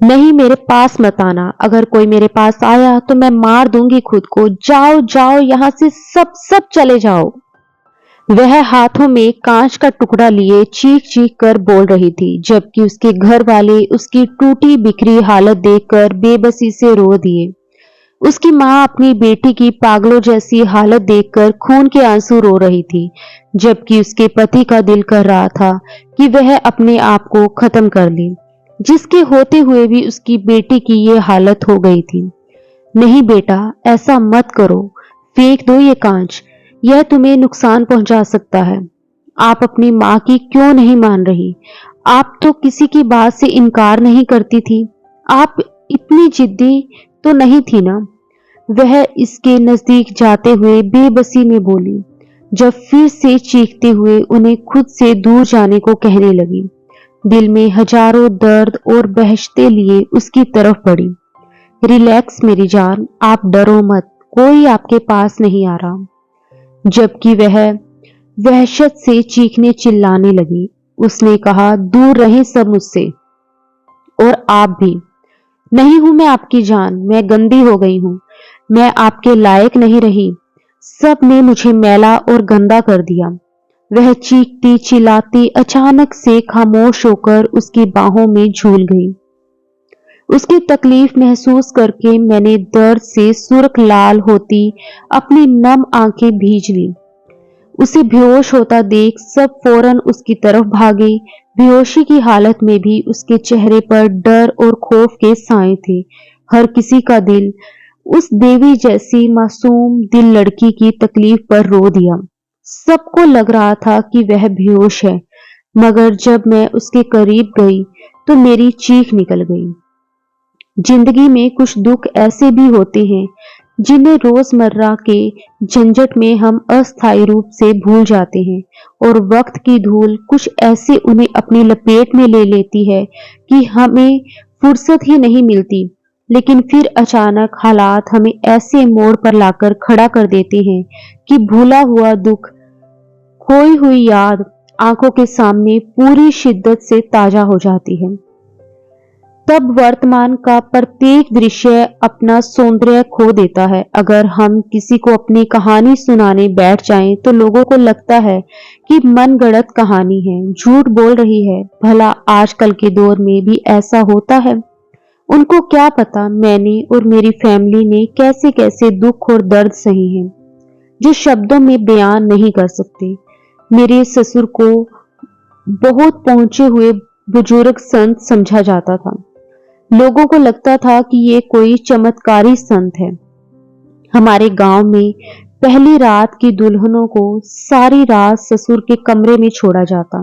नहीं, मेरे पास मत आना। अगर कोई मेरे पास आया तो मैं मार दूंगी खुद को। जाओ जाओ, यहां से सब सब चले जाओ। वह हाथों में कांच का टुकड़ा लिए चीख चीख कर बोल रही थी, जबकि उसके घर वाले उसकी टूटी बिखरी हालत देखकर बेबसी से रो दिए। उसकी माँ अपनी बेटी की पागलों जैसी हालत देखकर खून के आंसू रो रही थी, जबकि उसके पति का दिल कर रहा था कि वह अपने आप को खत्म कर ले, जिसके होते हुए भी उसकी बेटी की ये हालत हो गई थी। नहीं बेटा, ऐसा मत करो। फेंक दो ये कांच। यह तुम्हें नुकसान पहुंचा सकता है। आप अपनी माँ की क्यों नहीं मान रही? आप तो किसी की बात से इनकार नहीं करती थी। आप इतनी जिद्दी तो नहीं थी ना? वह इसके नजदीक जाते हुए बेबसी में बोली, जब फिर से चीखते हुए उन्हें खुद से दूर जाने को कहने लगी। दिल में हजारों दर्द और बहशते लिए उसकी तरफ बढ़ी। रिलैक्स मेरी जान, आप डरो मत, कोई आपके पास नहीं आ रहा। जबकि वह वहशत से चीखने चिल्लाने लगी, उसने कहा, दूर रहें सब मुझसे, और आप भी। नहीं हूं मैं आपकी जान, मैं गंदी हो गई हूं। मैं आपके लायक नहीं रही। सब ने मुझे मैला और गंदा कर दिया। वह चीखती चिल्लाती अचानक से खामोश होकर उसकी बाहों में झूल गई। उसकी तकलीफ महसूस करके मैंने दर्द से सुर्ख लाल होती अपनी नम आंखें भींच ली। उसे बेहोश होता देख सब फौरन उसकी तरफ भागे। बेहोशी की हालत में भी उसके चेहरे पर डर और खौफ के साए थे। हर किसी का दिल उस देवी जैसी मासूम दिल लड़की की तकलीफ पर रो दिया। सबको लग रहा था कि वह बेहोश है, मगर जब मैं उसके करीब गई तो मेरी चीख निकल गई। जिंदगी में कुछ दुख ऐसे भी होते हैं जिन्हें रोजमर्रा के झंझट में हम अस्थायी रूप से भूल जाते हैं, और वक्त की धूल कुछ ऐसे उन्हें अपनी लपेट में ले लेती है कि हमें फुर्सत ही नहीं मिलती। लेकिन फिर अचानक हालात हमें ऐसे मोड़ पर लाकर खड़ा कर देते हैं कि भूला हुआ दुख, खोई हुई याद आंखों के सामने पूरी शिद्दत से ताजा हो जाती है। तब वर्तमान का प्रत्येक दृश्य अपना सौंदर्य खो देता है। अगर हम किसी को अपनी कहानी सुनाने बैठ जाएं तो लोगों को लगता है कि मनगढ़ंत कहानी है, झूठ बोल रही है। भला आजकल के दौर में भी ऐसा होता है? उनको क्या पता मैंने और मेरी फैमिली ने कैसे कैसे दुख और दर्द सहे हैं, जो शब्दों में बयान नहीं कर सकते। मेरे ससुर को बहुत पहुंचे हुए बुजुर्ग संत समझा जाता था। लोगों को लगता था कि ये कोई चमत्कारी संत है। हमारे गांव में पहली रात की दुल्हनों को सारी रात ससुर के कमरे में छोड़ा जाता,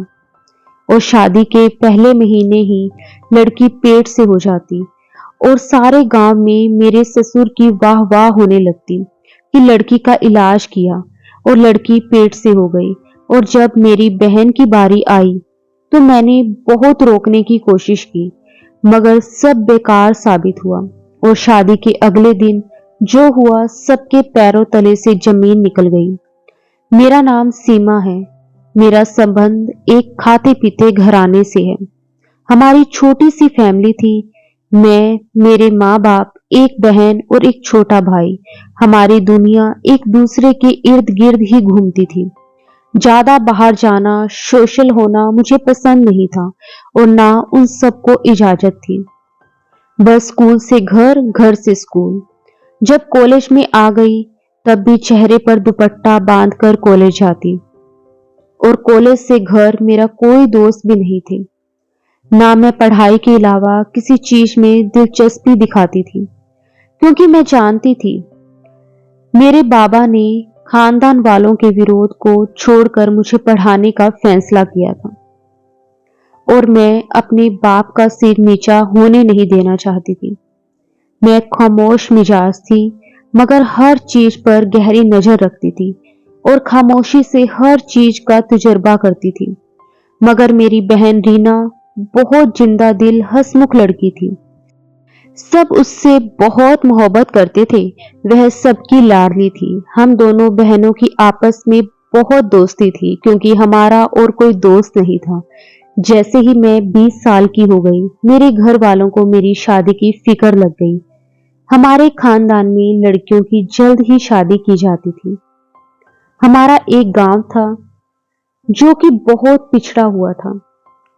और शादी के पहले महीने ही लड़की पेट से हो जाती, और सारे गांव में मेरे ससुर की वाह वाह होने लगती कि लड़की का इलाज किया और लड़की पेट से हो गई। और जब मेरी बहन की बारी आई तो मैंने बहुत रोकने की कोशिश की, मगर सब बेकार साबित हुआ, और शादी के अगले दिन जो हुआ सबके पैरों तले से जमीन निकल गई। मेरा नाम सीमा है। मेरा संबंध एक खाते पीते घराने से है। हमारी छोटी सी फैमिली थी। मैं, मेरे माँ बाप, एक बहन और एक छोटा भाई। हमारी दुनिया एक दूसरे के इर्द गिर्द ही घूमती थी। ज्यादा बाहर जाना, सोशल होना मुझे पसंद नहीं था, और ना उन सबको इजाजत थी। बस स्कूल से घर, घर से स्कूल। जब कॉलेज में आ गई तब भी चेहरे पर दुपट्टा बांधकर कॉलेज जाती, और कॉलेज से घर मेरा कोई दोस्त भी नहीं थे। ना मैं पढ़ाई के अलावा किसी चीज में दिलचस्पी दिखाती थी, क्योंकि मैं जानती थी मेरे बाबा ने खानदान वालों के विरोध को छोड़कर मुझे पढ़ाने का फैसला किया था, और मैं अपने बाप का सिर नीचा होने नहीं देना चाहती थी। मैं खामोश मिजाज थी, मगर हर चीज पर गहरी नजर रखती थी और खामोशी से हर चीज का तजुर्बा करती थी। मगर मेरी बहन रीना बहुत जिंदा दिल हंसमुख लड़की थी। सब उससे बहुत मोहब्बत करते थे। वह सबकी लाडली थी। हम दोनों बहनों की आपस में बहुत दोस्ती थी, क्योंकि हमारा और कोई दोस्त नहीं था। जैसे ही मैं 20 साल की हो गई, मेरे घर वालों को मेरी शादी की फिक्र लग गई। हमारे खानदान में लड़कियों की जल्द ही शादी की जाती थी। हमारा एक गांव था जो कि बहुत पिछड़ा हुआ था।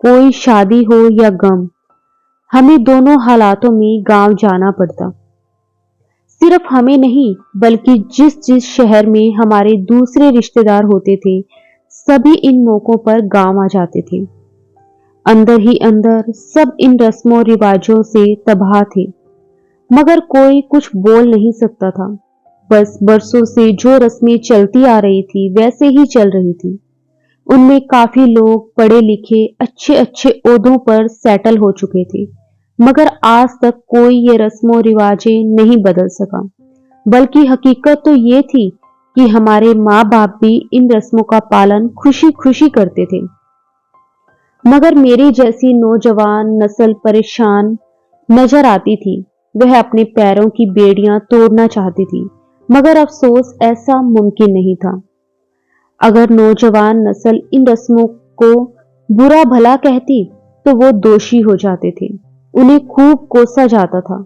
कोई शादी हो या गम, हमें दोनों हालातों में गांव जाना पड़ता। सिर्फ हमें नहीं, बल्कि जिस जिस शहर में हमारे दूसरे रिश्तेदार होते थे, सभी इन मौकों पर गांव आ जाते थे। अंदर ही अंदर सब इन रस्मों रिवाजों से तबाह थे, मगर कोई कुछ बोल नहीं सकता था। बस बरसों से जो रस्में चलती आ रही थी वैसे ही चल रही थी। उनमें काफी लोग पढ़े लिखे अच्छे अच्छे ओहदों पर सेटल हो चुके थे, मगर आज तक कोई ये रस्मों रिवाजें नहीं बदल सका। बल्कि हकीकत तो ये थी कि हमारे माँ बाप भी इन रस्मों का पालन खुशी खुशी करते थे, मगर मेरी जैसी नौजवान नस्ल परेशान नजर आती थी। वह अपने पैरों की बेड़ियां तोड़ना चाहती थी, मगर अफसोस ऐसा मुमकिन नहीं था। अगर नौजवान नस्ल इन रस्मों को बुरा भला कहती तो वो दोषी हो जाते थे। उन्हें खूब कोसा जाता था।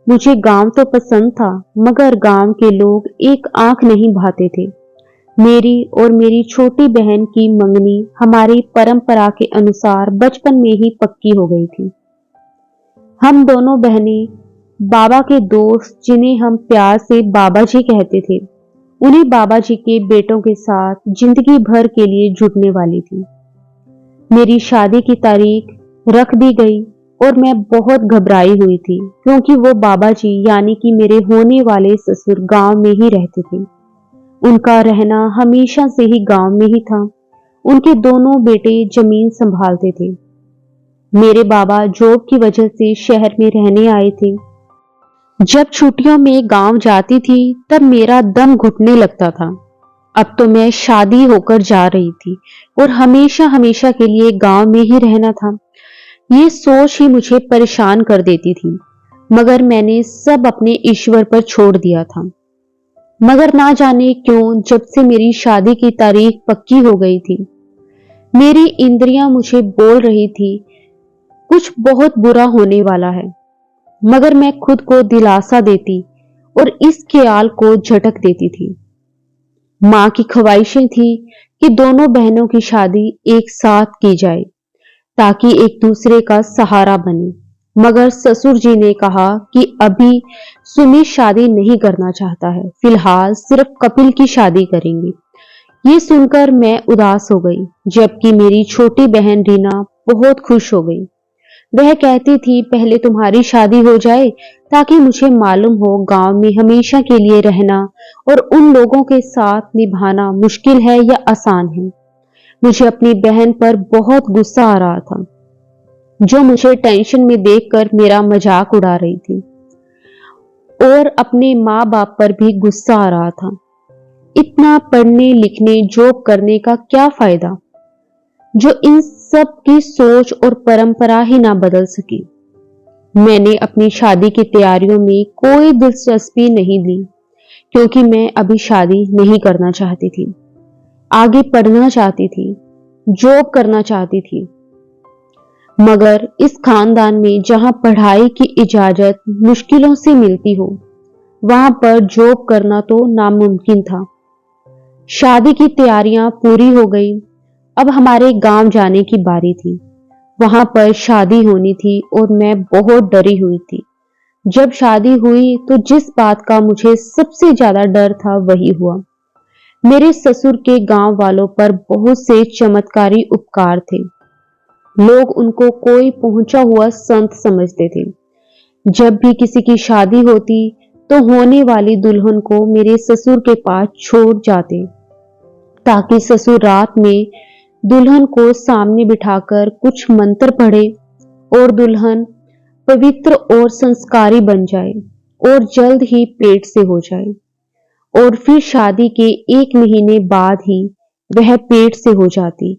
मुझे गांव तो पसंद था, मगर गांव के लोग एक आंख नहीं भाते थे। मेरी और मेरी छोटी बहन की मंगनी हमारी परंपरा के अनुसार बचपन में ही पक्की हो गई थी। हम दोनों बहनें बाबा के दोस्त, जिन्हें हम प्यार से बाबा जी कहते थे, उन्हीं बाबा जी के बेटों के साथ जिंदगी भर के लिए जुड़ने वाली थी। मेरी शादी की तारीख रख दी गई और मैं बहुत घबराई हुई थी, क्योंकि वो बाबा जी यानी कि मेरे होने वाले ससुर गांव में ही रहते थे। उनका रहना हमेशा से ही गांव में ही था। उनके दोनों बेटे जमीन संभालते थे। मेरे बाबा जॉब की वजह से शहर में रहने आए थे। जब छुट्टियों में गांव जाती थी तब मेरा दम घुटने लगता था। अब तो मैं शादी होकर जा रही थी और हमेशा हमेशा के लिए गांव में ही रहना था। ये सोच ही मुझे परेशान कर देती थी, मगर मैंने सब अपने ईश्वर पर छोड़ दिया था। मगर ना जाने क्यों जब से मेरी शादी की तारीख पक्की हो गई थी, मेरी इंद्रियां मुझे बोल रही थी कुछ बहुत बुरा होने वाला है, मगर मैं खुद को दिलासा देती और इस ख्याल को झटक देती थी। मां की ख्वाहिशें थी कि दोनों बहनों की शादी एक साथ की जाए ताकि एक दूसरे का सहारा बने, मगर ससुर जी ने कहा कि अभी सुमित शादी नहीं करना चाहता है, फिलहाल सिर्फ कपिल की शादी करेंगे। ये सुनकर मैं उदास हो गई, जबकि मेरी छोटी बहन रीना बहुत खुश हो गई। वह कहती थी पहले तुम्हारी शादी हो जाए ताकि मुझे मालूम हो गांव में हमेशा के लिए रहना और उन लोगों के साथ निभाना मुश्किल है या आसान है। मुझे अपनी बहन पर बहुत गुस्सा आ रहा था, जो मुझे टेंशन में देखकर मेरा मजाक उड़ा रही थी, और अपने माँ बाप पर भी गुस्सा आ रहा था। इतना पढ़ने लिखने जॉब करने का क्या फायदा, जो इन सब की सोच और परंपरा ही ना बदल सकी। मैंने अपनी शादी की तैयारियों में कोई दिलचस्पी नहीं ली, क्योंकि मैं अभी शादी नहीं करना चाहती थी। आगे पढ़ना चाहती थी, जॉब करना चाहती थी, मगर इस खानदान में जहां पढ़ाई की इजाजत मुश्किलों से मिलती हो, वहां पर जॉब करना तो नामुमकिन था। शादी की तैयारियां पूरी हो गई। अब हमारे गांव जाने की बारी थी। वहां पर शादी होनी थी और मैं बहुत डरी हुई थी। जब शादी हुई तो जिस बात का मुझे सबसे ज्यादा डर था वही हुआ। मेरे ससुर के गांव वालों पर बहुत से चमत्कारी उपकार थे। लोग उनको कोई पहुंचा हुआ संत समझते थे। जब भी किसी की शादी होती तो होने वाली दुल्हन को मेरे ससुर के पास छोड़ जाते, ताकि ससुर रात में दुल्हन को सामने बिठाकर कुछ मंत्र पढ़े और दुल्हन पवित्र और संस्कारी बन जाए और जल्द ही पेट से हो जाए, और फिर शादी के 1 महीने बाद ही वह पेट से हो जाती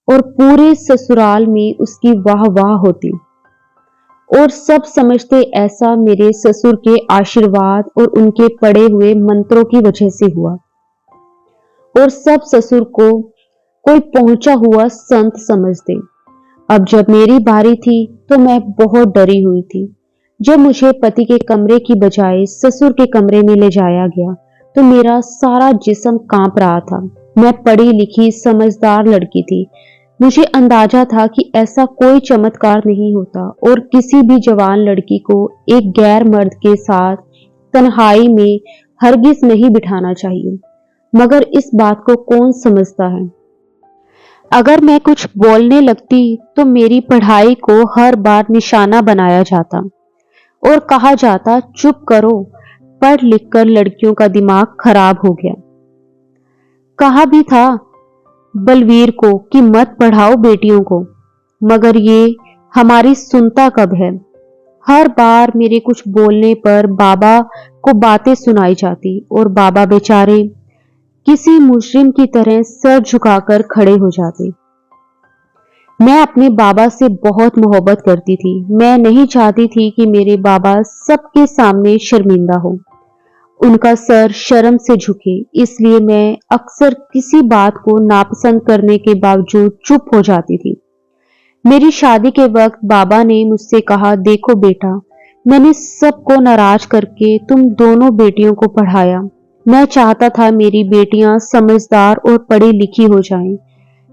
और पूरे ससुराल में उसकी वाह वाह होती। और सब समझते ऐसा मेरे ससुर के आशीर्वाद और उनके पढ़े हुए मंत्रों की वजह से हुआ, और सब ससुर को कोई पहुंचा हुआ संत समझते। अब जब मेरी बारी थी तो मैं बहुत डरी हुई थी। जब मुझे पति के कमरे की बजाय ससुर के कमरे में ले जाया गया तो मेरा सारा जिस्म कांप रहा था। मैं पढ़ी लिखी समझदार लड़की थी। मुझे अंदाजा था कि ऐसा कोई चमत्कार नहीं होता और किसी भी जवान लड़की को एक गैर मर्द के साथ तन्हाई में हरगिज नहीं बिठाना चाहिए। मगर इस बात को कौन समझता है। अगर मैं कुछ बोलने लगती तो मेरी पढ़ाई को हर बार निशाना बनाया जाता और कहा जाता चुप करो, पढ़ लिख कर लड़कियों का दिमाग खराब हो गया। कहा भी था बलवीर को कि मत पढ़ाओ बेटियों को, मगर ये हमारी सुनता कब है। हर बार मेरे कुछ बोलने पर बाबा को बातें सुनाई जाती और बाबा बेचारे किसी मुजरिम की तरह सर झुकाकर खड़े हो जाते। मैं अपने बाबा से बहुत मोहब्बत करती थी। मैं नहीं चाहती थी कि मेरे बाबा सबके सामने शर्मिंदा हो, उनका सर शर्म से झुके, इसलिए मैं अक्सर किसी बात को नापसंद करने के बावजूद चुप हो जाती थी। मेरी शादी के वक्त बाबा ने मुझसे कहा, देखो बेटा, मैंने सबको नाराज करके तुम दोनों बेटियों को पढ़ाया। मैं चाहता था मेरी बेटियां समझदार और पढ़ी लिखी हो जाएं,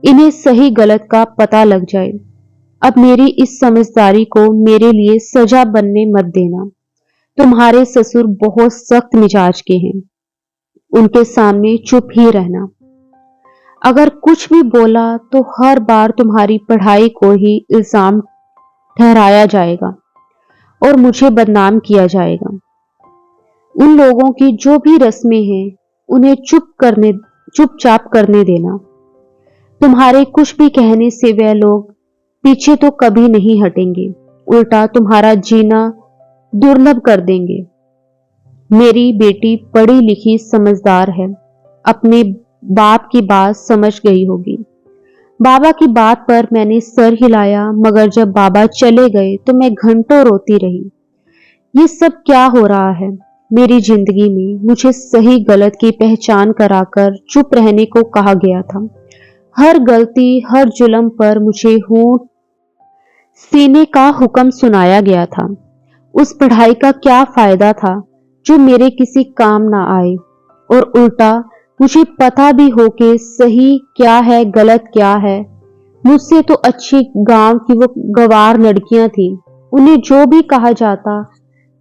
इन्हें सही गलत का पता लग जाए। अब मेरी इस समझदारी को मेरे लिए सजा बनने मत देना। तुम्हारे ससुर बहुत सख्त मिजाज के हैं, उनके सामने चुप ही रहना। अगर कुछ भी बोला तो हर बार तुम्हारी पढ़ाई को ही इल्जाम ठहराया जाएगा और मुझे बदनाम किया जाएगा। उन लोगों की जो भी रस्में हैं उन्हें चुपचाप करने देना। तुम्हारे कुछ भी कहने से वे लोग पीछे तो कभी नहीं हटेंगे, उल्टा तुम्हारा जीना दुर्लभ कर देंगे। मेरी बेटी पढ़ी लिखी समझदार है, अपने बाप की बात समझ गई होगी। बाबा की बात पर मैंने सर हिलाया, मगर जब बाबा चले गए तो मैं घंटों रोती रही। ये सब क्या हो रहा है मेरी जिंदगी में। मुझे सही गलत की पहचान कराकर चुप रहने को कहा गया था। हर गलती हर जुल्म पर मुझे होंठ सीने का हुक्म सुनाया गया था। उस पढ़ाई का क्या फायदा था जो मेरे किसी काम ना आए, और उल्टा मुझे पता भी हो कि सही क्या है गलत क्या है। मुझसे तो अच्छी गांव की वो गवार लड़कियां थी, उन्हें जो भी कहा जाता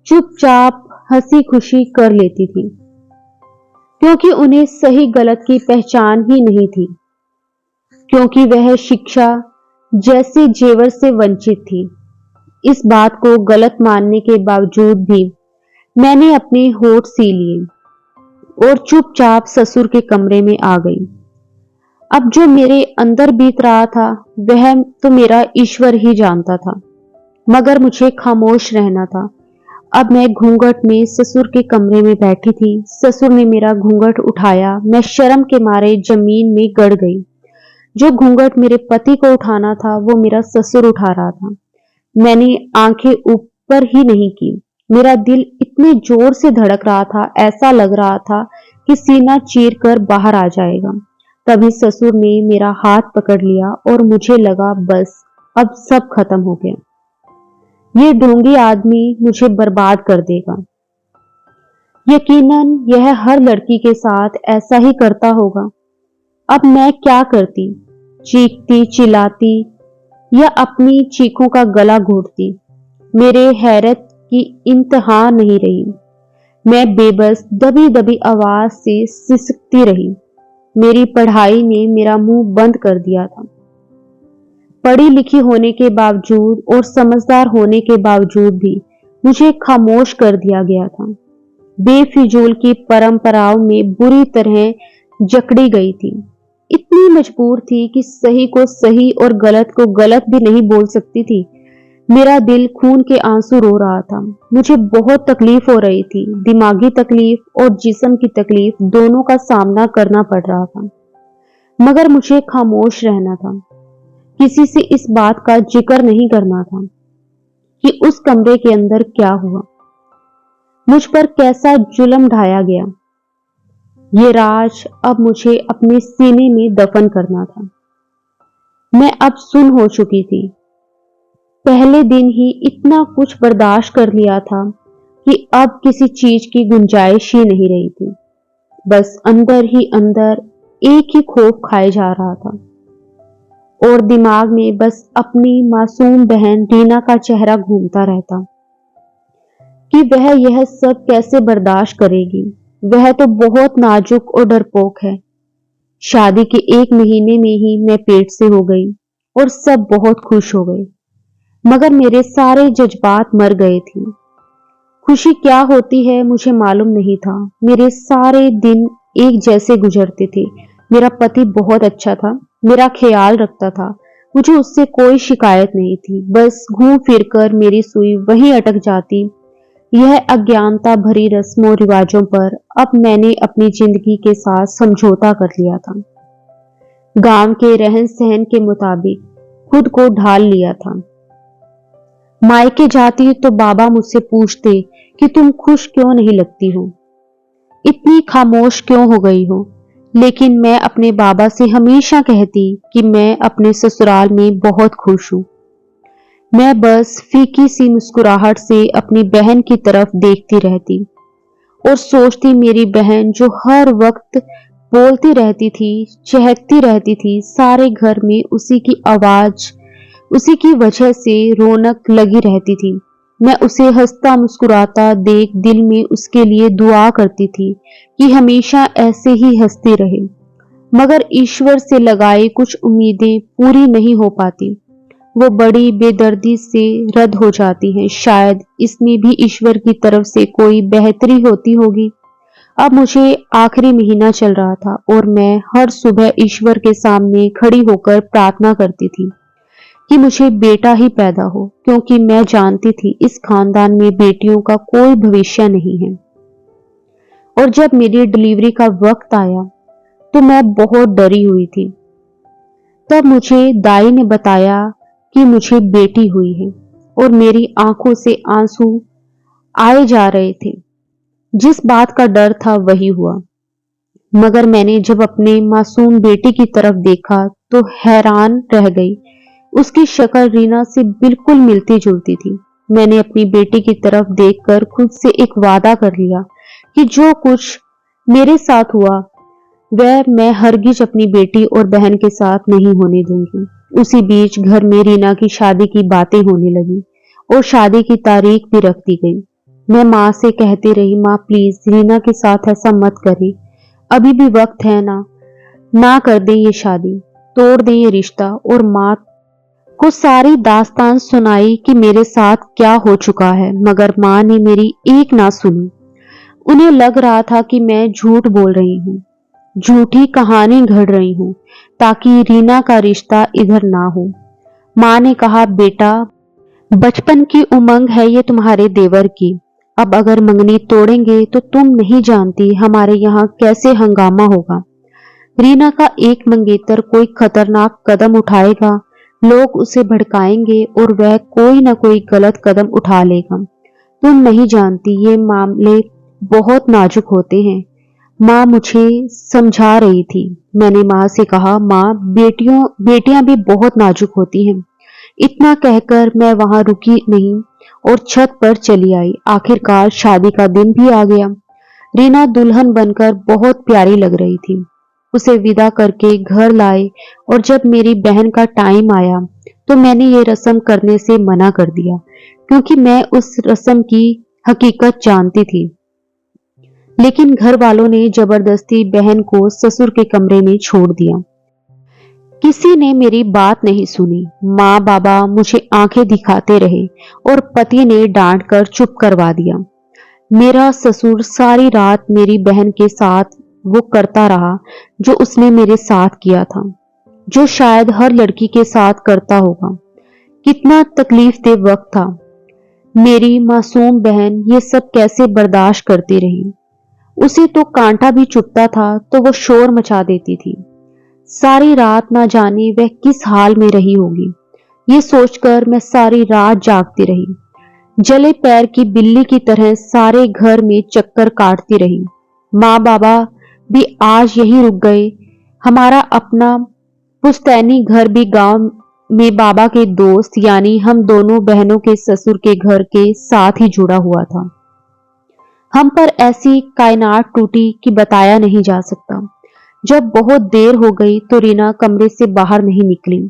चुपचाप हंसी खुशी कर लेती थी, क्योंकि उन्हें सही गलत की पहचान ही नहीं थी, क्योंकि वह शिक्षा जैसे जेवर से वंचित थी। इस बात को गलत मानने के बावजूद भी मैंने अपने होठ सी लिए और चुपचाप ससुर के कमरे में आ गई। अब जो मेरे अंदर बीत रहा था वह तो मेरा ईश्वर ही जानता था, मगर मुझे खामोश रहना था। अब मैं घूंघट में ससुर के कमरे में बैठी थी। ससुर ने मेरा घूंघट उठाया, मैं शर्म के मारे जमीन में गड़ गई। जो घूंघट मेरे पति को उठाना था वो मेरा ससुर उठा रहा था। मैंने आंखें ऊपर ही नहीं की। मेरा दिल इतने जोर से धड़क रहा था, ऐसा लग रहा था कि सीना चीर कर बाहर आ जाएगा। तभी ससुर ने मेरा हाथ पकड़ लिया और मुझे लगा बस अब सब खत्म हो गया। ये ढोंगी आदमी मुझे बर्बाद कर देगा। यकीनन यह हर लड़की के साथ ऐसा ही करता होगा। अब मैं क्या करती? चीखती चिल्लाती या अपनी चीखों का गला घोटती? मेरे हैरत की इंतहा नहीं रही। मैं बेबस दबी दबी आवाज से सिसकती रही। मेरी पढ़ाई ने मेरा मुंह बंद कर दिया था। पढ़ी लिखी होने के बावजूद और समझदार होने के बावजूद भी मुझे खामोश कर दिया गया था। बेफिजूल की परंपराओं में बुरी तरह जकड़ी गई थी। इतनी मजबूर थी कि सही को सही और गलत को गलत भी नहीं बोल सकती थी। मेरा दिल खून के आंसू रो रहा था। मुझे बहुत तकलीफ हो रही थी। दिमागी तकलीफ और जिस्म की तकलीफ दोनों का सामना करना पड़ रहा था, मगर मुझे खामोश रहना था। किसी से इस बात का जिक्र नहीं करना था कि उस कमरे के अंदर क्या हुआ, मुझ पर कैसा जुल्म ढाया गया। ये राज अब मुझे अपने सीने में दफन करना था। मैं अब सुन हो चुकी थी। पहले दिन ही इतना कुछ बर्दाश्त कर लिया था कि अब किसी चीज की गुंजाइश ही नहीं रही थी। बस अंदर ही अंदर एक ही खौफ खाए जा रहा था और दिमाग में बस अपनी मासूम बहन रीना का चेहरा घूमता रहता कि वह यह सब कैसे बर्दाश्त करेगी। वह तो बहुत नाजुक और डरपोक है। शादी के 1 महीने में ही मैं पेट से हो गई और सब बहुत खुश हो गए, मगर मेरे सारे जज्बात मर गए थे। खुशी क्या होती है मुझे मालूम नहीं था। मेरे सारे दिन एक जैसे गुजरते थे। मेरा पति बहुत अच्छा था, मेरा ख्याल रखता था, मुझे उससे कोई शिकायत नहीं थी। बस घूम फिर कर मेरी सुई वहीं अटक जाती। यह अज्ञानता भरी रस्मों रिवाजों पर अब मैंने अपनी जिंदगी के साथ समझौता कर लिया था। गांव के रहन सहन के मुताबिक खुद को ढाल लिया था। मायके जाती तो बाबा मुझसे पूछते कि तुम खुश क्यों नहीं लगती हो, इतनी खामोश क्यों हो गई हो। लेकिन मैं अपने बाबा से हमेशा कहती कि मैं अपने ससुराल में बहुत खुश हूं। मैं बस फीकी सी मुस्कुराहट से अपनी बहन की तरफ देखती रहती और सोचती मेरी बहन जो हर वक्त बोलती रहती थी, चहकती रहती थी, सारे घर में उसी की आवाज, उसी की वजह से रौनक लगी रहती थी। मैं उसे हंसता मुस्कुराता देख दिल में उसके लिए दुआ करती थी कि हमेशा ऐसे ही हंसती रहे। मगर ईश्वर से लगाई कुछ उम्मीदें पूरी नहीं हो पाती। वो बड़ी बेदर्दी से रद्द हो जाती हैं। शायद इसमें भी ईश्वर की तरफ से कोई बेहतरी होती होगी। अब मुझे आखिरी महीना चल रहा था और मैं हर सुबह ईश्वर के सामने खड़ी होकर प्रार्थना करती थी कि मुझे बेटा ही पैदा हो, क्योंकि मैं जानती थी इस खानदान में बेटियों का कोई भविष्य नहीं है। और जब मेरी डिलीवरी का वक्त आया तो मैं बहुत डरी हुई थी। तब मुझे दाई ने बताया कि मुझे बेटी हुई है और मेरी आंखों से आंसू आए जा रहे थे। जिस बात का डर था वही हुआ। मगर मैंने जब अपने मासूम बेटी की तरफ देखा तो हैरान रह गई। उसकी शक्ल रीना से बिल्कुल मिलती जुलती थी। मैंने अपनी बेटी की तरफ देखकर खुद से एक वादा कर लिया कि जो कुछ मेरे साथ हुआ वह मैं हरगिज अपनी बेटी और बहन के साथ नहीं होने दूंगी। उसी बीच घर में रीना की शादी की बातें होने लगी और शादी की तारीख भी रख दी गई। मैं माँ से कहती रही, माँ प्लीज रीना के साथ ऐसा मत करें, अभी भी वक्त है ना कर दें ये शादी, तोड़ दें ये रिश्ता। और माँ को सारी दास्तान सुनाई कि मेरे साथ क्या हो चुका है, मगर माँ ने मेरी एक ना सुनी। उन्हें लग रहा था कि मैं झूठ बोल रही हूँ, झूठी कहानी गढ़ रही हूँ ताकि रीना का रिश्ता इधर ना हो। माँ ने कहा, बेटा बचपन की उमंग है ये तुम्हारे देवर की, अब अगर मंगनी तोड़ेंगे तो तुम नहीं जानती हमारे यहाँ कैसे हंगामा होगा। रीना का एक मंगेतर कोई खतरनाक कदम उठाएगा, लोग उसे भड़काएंगे और वह कोई ना कोई गलत कदम उठा लेगा। तुम नहीं जानती ये मामले बहुत नाजुक होते हैं। माँ मुझे समझा रही थी। मैंने माँ से कहा, माँ बेटियां भी बहुत नाजुक होती हैं। इतना कहकर मैं वहां रुकी नहीं और छत पर चली आई। आखिरकार शादी का दिन भी आ गया। रीना दुल्हन बनकर बहुत प्यारी लग रही थी। उसे विदा करके घर लाए और जब मेरी बहन का टाइम आया तो मैंने ये रस्म करने से मना कर दिया, क्योंकि मैं उस रस्म की हकीकत जानती थी। लेकिन घर वालों ने जबरदस्ती बहन को ससुर के कमरे में छोड़ दिया। किसी ने मेरी बात नहीं सुनी। माँ बाबा मुझे आंखें दिखाते रहे और पति ने डांट कर चुप करवा दिया। मेरा ससुर सारी रात मेरी बहन के साथ वो करता रहा जो उसने मेरे साथ किया था, जो शायद हर लड़की के साथ करता होगा। कितना तकलीफ दे वक्त था। मेरी मासूम बहन ये सब कैसे बर्दाश्त करती रही। उसे तो कांटा भी चुभता था तो वो शोर मचा देती थी। सारी रात ना जाने वह किस हाल में रही होगी। ये सोचकर मैं सारी रात जागती रही। जले पैर की बिल्ली की तरह सारे घर में चक्कर काटती रही। माँ बाबा भी आज यहीं रुक गए। हमारा अपना पुश्तैनी घर भी गांव में बाबा के दोस्त यानी हम दोनों बहनों के ससुर के घर के साथ ही जुड़ा हुआ था। हम पर ऐसी कायनात टूटी कि बताया नहीं जा सकता। जब बहुत देर हो गई तो रीना कमरे से बाहर नहीं निकली।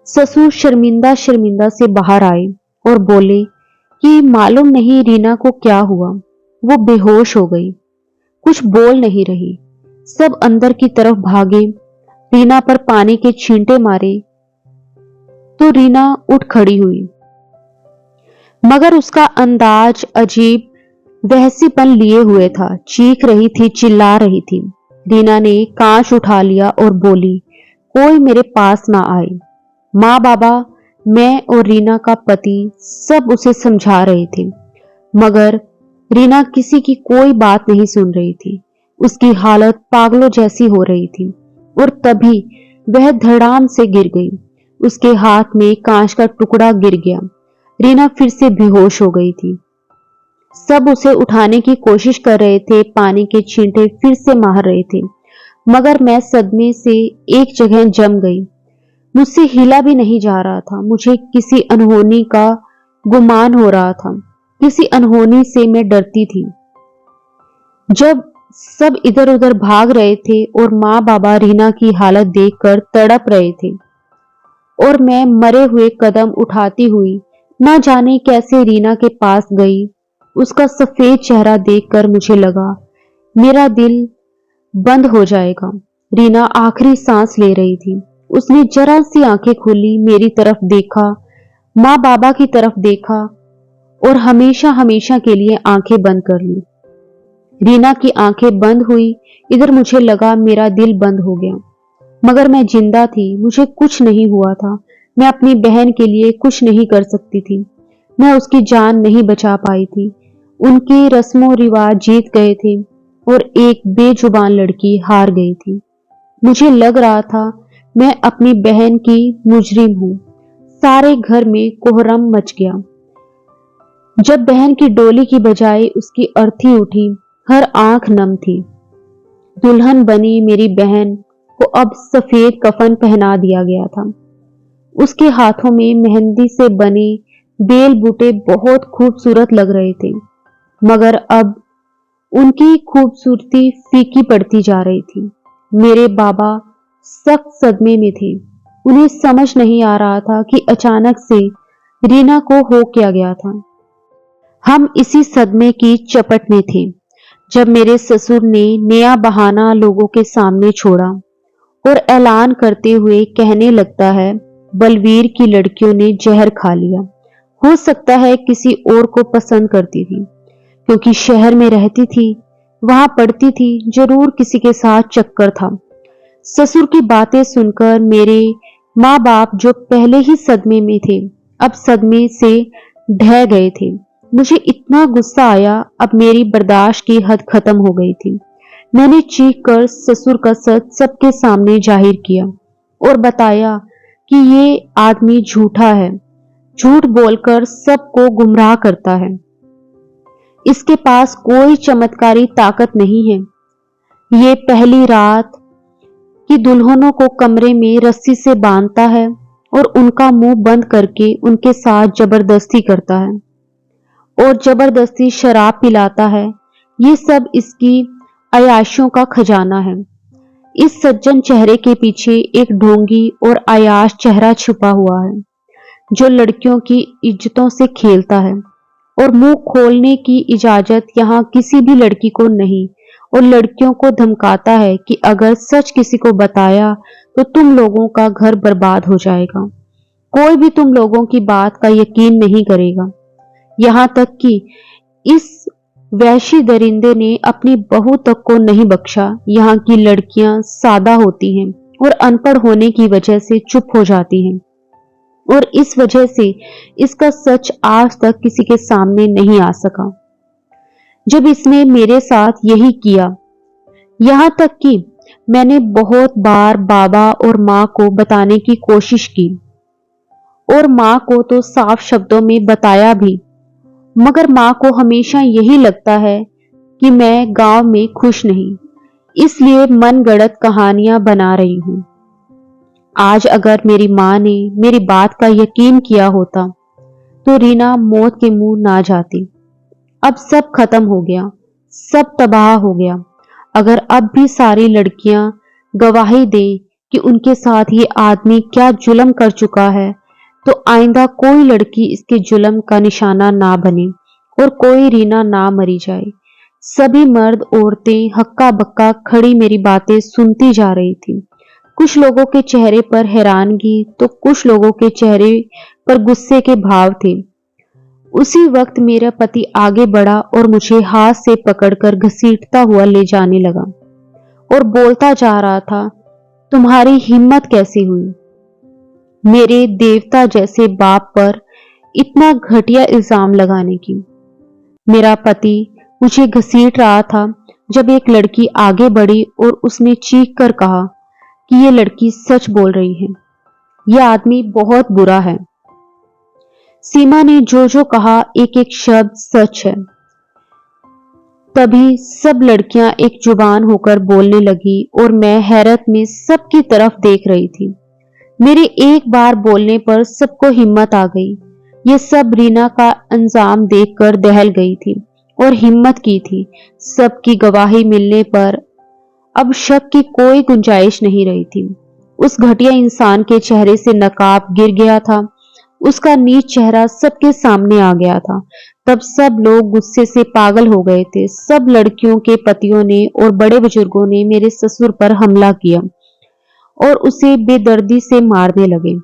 ससुर शर्मिंदा शर्मिंदा से बाहर आए और बोले कि मालूम नहीं रीना को क्या हुआ, वो बेहोश हो गई, कुछ बोल नहीं रही। सब अंदर की तरफ भागे, रीना पर पानी के छींटे मारे तो रीना उठ खड़ी हुई, मगर उसका अंदाज अजीब वहसीपन लिए हुए था। चीख रही थी, चिल्ला रही थी। रीना ने कांच उठा लिया और बोली, कोई मेरे पास ना आए। माँ बाबा, मैं और रीना का पति सब उसे समझा रहे थे, मगर रीना किसी की कोई बात नहीं सुन रही थी। उसकी हालत पागलों जैसी हो रही थी और तभी वह धड़ाम से गिर गई। उसके हाथ में कांच का टुकड़ा गिर गया। रीना फिर से बेहोश हो गई थी। सब उसे उठाने की कोशिश कर रहे थे, पानी के छींटे फिर से मार रहे थे, मगर मैं सदमे से एक जगह जम गई। मुझसे हिला भी नहीं जा रहा था। मुझे किसी अनहोनी का गुमान हो रहा था, किसी अनहोनी से मैं डरती थी। जब सब इधर उधर भाग रहे थे और माँ बाबा रीना की हालत देखकर तड़प रहे थे और मैं मरे हुए कदम उठाती हुई न जाने कैसे रीना के पास गई, उसका सफेद चेहरा देखकर मुझे लगा मेरा दिल बंद हो जाएगा। रीना आखिरी सांस ले रही थी। उसने जरा सी आंखें खोली, मेरी तरफ देखा, माँ बाबा की तरफ देखा और हमेशा हमेशा के लिए आंखें बंद कर ली। रीना की आंखें बंद हुई। इधर मुझे लगा मेरा दिल बंद हो गया, मगर मैं जिंदा थी, मुझे कुछ नहीं हुआ था। मैं अपनी बहन के लिए कुछ नहीं कर सकती थी। मैं उसकी जान नहीं बचा पाई थी। उनके रस्मों रिवाज जीत गए थे और एक बेजुबान लड़की हार गई थी। मुझे लग रहा था मैं अपनी बहन की मुजरिम हूं। सारे घर में कोहराम मच गया। जब बहन की डोली की बजाय उसकी अर्थी उठी, हर आंख नम थी। दुल्हन बनी मेरी बहन को अब सफेद कफन पहना दिया गया था। उसके हाथों में मेहंदी से बने बेल बूटे बहुत खूबसूरत लग रहे थे, मगर अब उनकी खूबसूरती फीकी पड़ती जा रही थी। मेरे बाबा सख्त सदमे में थे। उन्हें समझ नहीं आ रहा था कि अचानक से रीना को हो क्या गया था। हम इसी सदमे की चपट में थे जब मेरे ससुर ने नया बहाना लोगों के सामने छोड़ा और ऐलान करते हुए कहने लगता है, बलवीर की लड़कियों ने जहर खा लिया। हो सकता है किसी और को पसंद करती थी, क्योंकि शहर में रहती थी, वहां पढ़ती थी, जरूर किसी के साथ चक्कर था। ससुर की बातें सुनकर मेरे माँ बाप जो पहले ही सदमे में थे, अब सदमे से ढह गए थे। मुझे इतना गुस्सा आया, अब मेरी बर्दाश्त की हद खत्म हो गई थी। मैंने चीख कर ससुर का सच सबके सामने जाहिर किया और बताया कि ये आदमी झूठा है, झूठ बोलकर सबको गुमराह करता है। इसके पास कोई चमत्कारी ताकत नहीं है। ये पहली रात की दुल्हनों को कमरे में रस्सी से बांधता है और उनका मुंह बंद करके उनके साथ जबरदस्ती करता है और जबरदस्ती शराब पिलाता है। ये सब इसकी अयाशियों का खजाना है। इस सज्जन चेहरे के पीछे एक ढोंगी और अयाश चेहरा छुपा हुआ है, जो लड़कियों की इज्जतों से खेलता है और मुंह खोलने की इजाजत यहाँ किसी भी लड़की को नहीं, और लड़कियों को धमकाता है कि अगर सच किसी को बताया तो तुम लोगों का घर बर्बाद हो जाएगा। कोई भी तुम लोगों की बात का यकीन नहीं करेगा। यहाँ तक कि इस वैशी दरिंदे ने अपनी बहू तक को नहीं बख्शा। यहाँ की लड़कियां सादा होती हैं और अनपढ़ होने की वजह से चुप हो जाती हैं, और इस वजह से इसका सच आज तक किसी के सामने नहीं आ सका। जब इसने मेरे साथ यही किया, यहाँ तक कि मैंने बहुत बार बाबा और माँ को बताने की कोशिश की और माँ को तो साफ शब्दों में बताया भी, मगर माँ को हमेशा यही लगता है कि मैं गांव में खुश नहीं, इसलिए मनगढ़ंत कहानियां बना रही हूं। आज अगर मेरी माँ ने मेरी बात का यकीन किया होता तो रीना मौत के मुंह ना जाती। अब सब खत्म हो गया, सब तबाह हो गया। अगर अब भी सारी लड़कियां गवाही दें कि उनके साथ ये आदमी क्या जुल्म कर चुका है, तो आइंदा कोई लड़की इसके जुल्म का निशाना ना बने और कोई रीना ना मरी जाए। सभी मर्द औरतें हक्का बक्का खड़ी मेरी बातें सुनती जा रही थी। कुछ लोगों के चेहरे पर हैरानगी तो कुछ लोगों के चेहरे पर गुस्से के भाव थे। उसी वक्त मेरा पति आगे बढ़ा और मुझे हाथ से पकड़कर घसीटता हुआ ले जाने लगा और बोलता जा रहा था, तुम्हारी हिम्मत कैसी हुई मेरे देवता जैसे बाप पर इतना घटिया इल्जाम लगाने की। मेरा पति मुझे घसीट रहा था जब एक लड़की आगे बढ़ी और उसने चीख कर कहा कि ये लड़की सच बोल रही है, यह आदमी बहुत बुरा है। सीमा ने जो जो कहा एक एक शब्द सच है। तभी सब लड़कियां एक जुबान होकर बोलने लगी और मैं हैरत में सबकी तरफ देख रही थी। मेरे एक बार बोलने पर सबको हिम्मत आ गई। ये सब रीना का अंजाम देखकर दहल गई थी और हिम्मत की थी। सबकी गवाही मिलने पर अब शक की कोई गुंजाइश नहीं रही थी। उस घटिया इंसान के चेहरे से नकाब गिर गया था। उसका नीच चेहरा सबके सामने आ गया था। तब सब लोग गुस्से से पागल हो गए थे। सब लड़कियों के पतियों ने और बड़े बुजुर्गों ने मेरे ससुर पर हमला किया और उसे बेदर्दी से मारने लगे।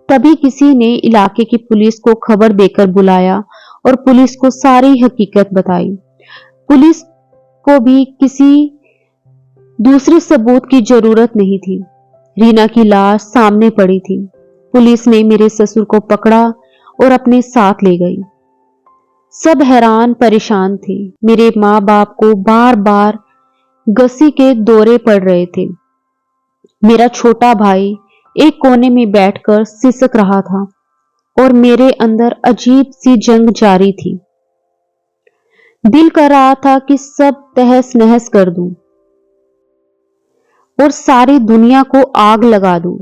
तभी किसी ने इलाके की पुलिस को खबर देकर बुलाया और पुलिस को सारी हकीकत बताई। पुलिस को भी किसी दूसरे सबूत की जरूरत नहीं थी। रीना की लाश सामने पड़ी थी। पुलिस ने मेरे ससुर को पकड़ा और अपने साथ ले गई। सब हैरान परेशान थे। मेरे माँ बाप को बार बार गसी के दौरे पड़ रहे थे। मेरा छोटा भाई एक कोने में बैठकर सिसक रहा था और मेरे अंदर अजीब सी जंग जारी थी। दिल कर रहा था कि सब तहस नहस कर दूं और सारी दुनिया को आग लगा दूं।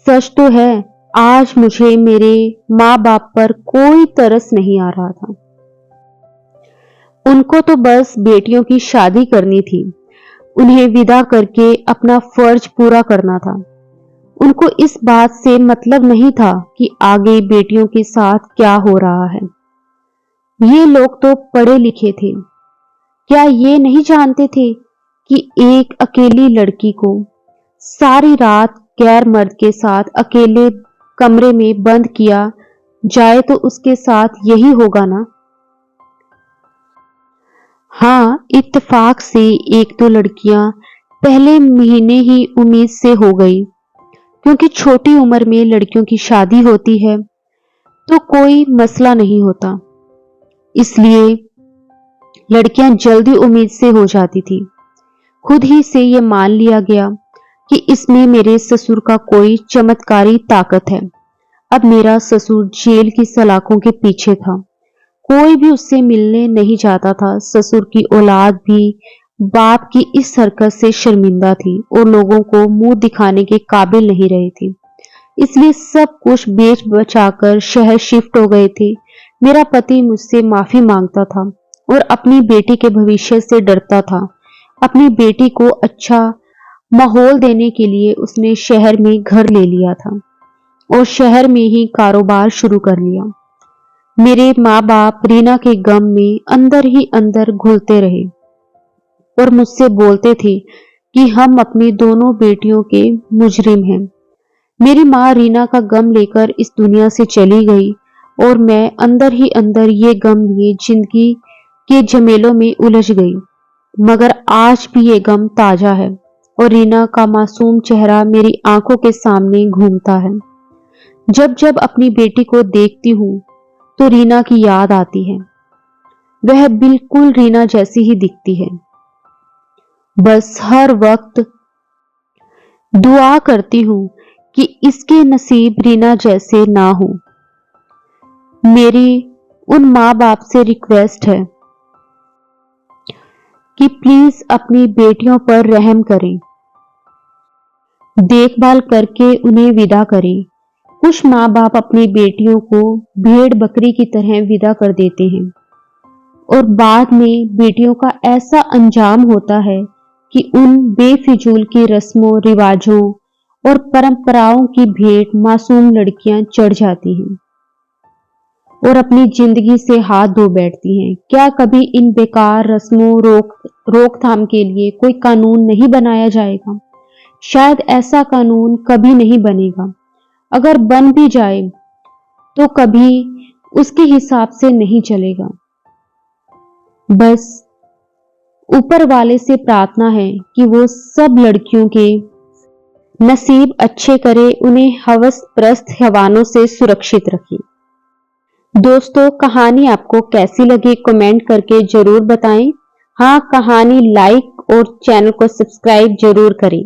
सच तो है, आज मुझे मेरे माँ बाप पर कोई तरस नहीं आ रहा था। उनको तो बस बेटियों की शादी करनी थी। उन्हें विदा करके अपना फर्ज पूरा करना था। उनको इस बात से मतलब नहीं था कि आगे बेटियों के साथ क्या हो रहा है। ये लोग तो पढ़े लिखे थे। क्या ये नहीं जानते थे कि एक अकेली लड़की को सारी रात गैर मर्द के साथ अकेले कमरे में बंद किया जाए तो उसके साथ यही होगा ना। हाँ, इत्तेफाक से एक दो लड़कियां पहले महीने ही उम्मीद से हो गई, क्योंकि छोटी उम्र में लड़कियों की शादी होती है तो कोई मसला नहीं होता, इसलिए लड़कियां जल्दी उम्मीद से हो जाती थी। खुद ही से ये मान लिया गया कि इसमें मेरे ससुर का कोई चमत्कारी ताकत है। अब मेरा ससुर जेल की सलाखों के पीछे था। कोई भी उससे मिलने नहीं जाता था। ससुर की औलाद भी बाप की इस हरकत से शर्मिंदा थी और लोगों को मुंह दिखाने के काबिल नहीं रही थी, इसलिए सब कुछ बेच बचाकर शहर शिफ्ट हो गए थे। मेरा पति मुझसे माफी मांगता था और अपनी बेटी के भविष्य से डरता था। अपनी बेटी को अच्छा माहौल देने के लिए उसने शहर में घर ले लिया था और शहर में ही कारोबार शुरू कर लिया। मेरे माँ बाप रीना के गम में अंदर ही अंदर घुलते रहे और मुझसे बोलते थे कि हम अपनी दोनों बेटियों के मुजरिम हैं। मेरी माँ रीना का गम लेकर इस दुनिया से चली गई और मैं अंदर ही अंदर ये गम लिए जिंदगी के झमेलों में उलझ गई। मगर आज भी ये गम ताजा है और रीना का मासूम चेहरा मेरी आंखों के सामने घूमता है। जब जब अपनी बेटी को देखती हूँ तो रीना की याद आती है। वह बिल्कुल रीना जैसी ही दिखती है। बस हर वक्त दुआ करती हूँ कि इसके नसीब रीना जैसे ना हो। मेरी उन माँ बाप से रिक्वेस्ट है कि प्लीज अपनी बेटियों पर रहम करें। देखभाल करके उन्हें विदा करें। कुछ माँ बाप अपनी बेटियों को भेड़ बकरी की तरह विदा कर देते हैं और बाद में बेटियों का ऐसा अंजाम होता है कि उन बेफिजूल की रस्मों रिवाजों और परंपराओं की भेंट मासूम लड़कियां चढ़ जाती हैं और अपनी जिंदगी से हाथ धो बैठती हैं। क्या कभी इन बेकार रस्मों रोकथाम के लिए कोई कानून नहीं बनाया जाएगा? शायद ऐसा कानून कभी नहीं बनेगा। अगर बन भी जाए तो कभी उसके हिसाब से नहीं चलेगा। बस ऊपर वाले से प्रार्थना है कि वो सब लड़कियों के नसीब अच्छे करे, उन्हें हवस प्रस्त हैवानों से सुरक्षित रखे। दोस्तों, कहानी आपको कैसी लगी कमेंट करके जरूर बताएं। हाँ, कहानी लाइक और चैनल को सब्सक्राइब जरूर करें।